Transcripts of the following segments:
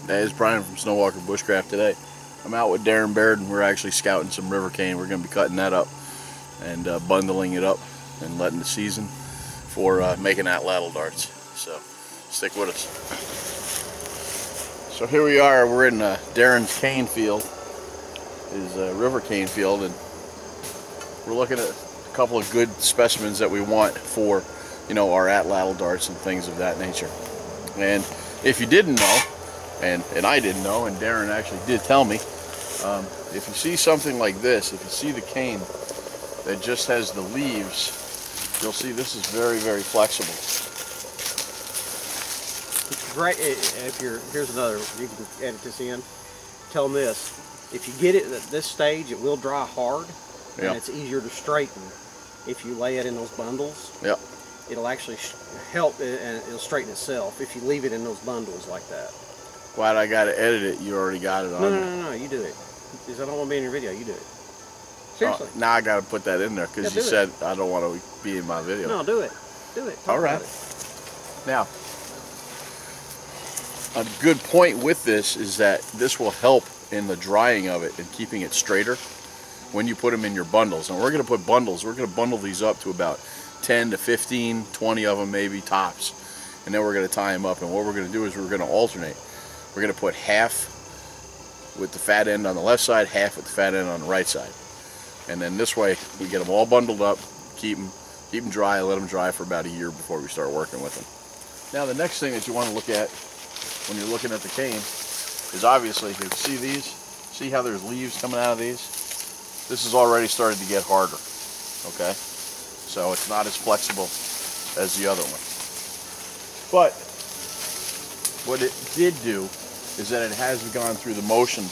Hey, it's Brian from Snowwalker Bushcraft today. I'm out with Darren Baird and we're actually scouting some Rivercane. We're going to be cutting that up and bundling it up and letting the season for making atlatl darts. So stick with us. So here we are, we're in Darren's cane field, his Rivercane field, and we're looking at a couple of good specimens that we want for, you know, our atlatl darts and things of that nature. And if you didn't know, and I didn't know, and Darren actually did tell me, if you see something like this, if you see the cane that just has the leaves, you'll see this is very, very flexible. Right, if you're, here's another, you can edit this in, tell them this, if you get it at this stage, it will dry hard, and it's easier to straighten if you lay it in those bundles. Yep. It'll actually help and it'll straighten itself if you leave it in those bundles like that. Glad I got to edit it. You already got it on there. No, you do it. Because I don't want to be in your video, you do it. Seriously. Now I got to put that in there because you said I don't want to be in my video. No, do it. Do it. All right. Now, a good point with this is that this will help in the drying of it and keeping it straighter when you put them in your bundles. And we're going to put bundles. We're going to bundle these up to about 10 to 15, 20 of them maybe tops. And then we're going to tie them up. And what we're going to do is we're going to alternate. We're going to put half with the fat end on the left side, half with the fat end on the right side. And then this way we get them all bundled up, keep them dry, let them dry for about a year before we start working with them. Now the next thing that you want to look at when you're looking at the cane is obviously, if you see these, see how there's leaves coming out of these? This is already starting to get harder, okay? So it's not as flexible as the other one. But what it did do is that it has gone through the motion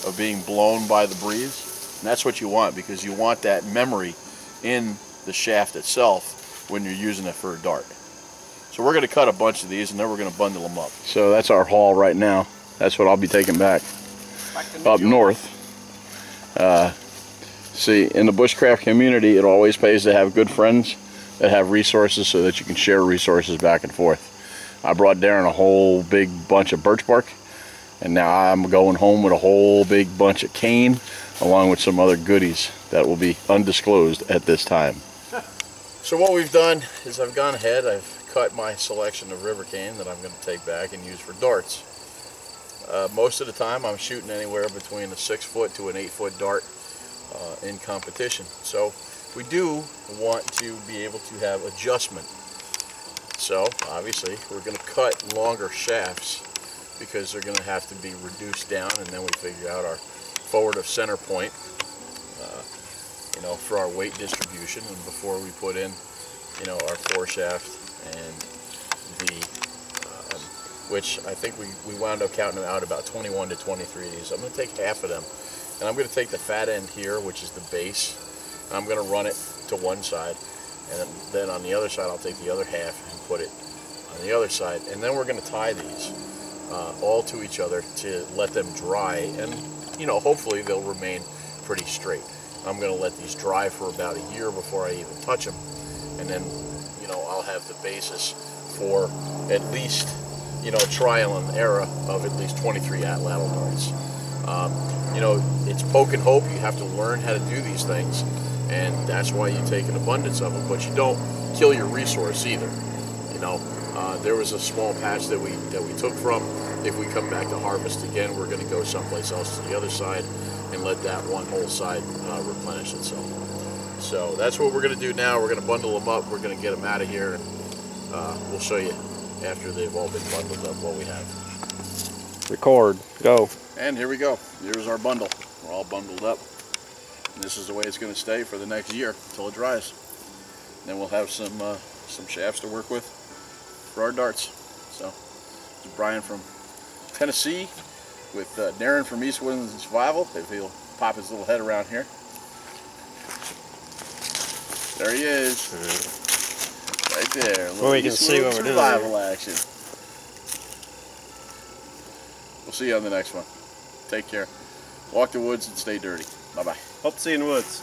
of being blown by the breeze. And that's what you want, because you want that memory in the shaft itself when you're using it for a dart. So we're going to cut a bunch of these and then we're going to bundle them up. So that's our haul right now. That's what I'll be taking back up north. See, in the bushcraft community, it always pays to have good friends that have resources so that you can share resources back and forth. I brought Darren a whole big bunch of birch bark, and now I'm going home with a whole big bunch of cane along with some other goodies that will be undisclosed at this time. So what we've done is I've gone ahead, I've cut my selection of Rivercane that I'm going to take back and use for darts. Most of the time I'm shooting anywhere between a 6-foot to an 8-foot dart in competition. So we do want to be able to have adjustment. So obviously we're going to cut longer shafts because they're going to have to be reduced down, and then we figure out our forward of center point, you know, for our weight distribution, and before we put in, you know, our foreshaft and the which I think we wound up counting out about 21 to 23 of these. I'm going to take half of them, and I'm going to take the fat end here, which is the base, and I'm going to run it to one side, and then on the other side I'll take the other half and put it on the other side, and then we're going to tie these all to each other to let them dry, and you know, hopefully they'll remain pretty straight. I'm going to let these dry for about a year before I even touch them, and then, you know, I'll have the basis for at least, you know, trial and error of at least 23 atlatl darts. You know, it's poke and hope. You have to learn how to do these things, and that's why you take an abundance of them, but you don't kill your resource either. You know, there was a small patch that we took from. If we come back to harvest again, we're going to go someplace else to the other side and let that one whole side replenish itself. So that's what we're going to do now. We're going to bundle them up. We're going to get them out of here, and we'll show you after they've all been bundled up what we have. Record. Go. And here we go. Here's our bundle. We're all bundled up. And this is the way it's going to stay for the next year until it dries. Then we'll have some shafts to work with for our darts. So, this is Brian from Tennessee with Darren from East Woodlands and Survival, if he'll pop his little head around here. There he is. Right there. Well, we can see what we're doing. Survival action. We'll see you on the next one. Take care. Walk the woods and stay dirty. Bye-bye. Hope to see you in the woods.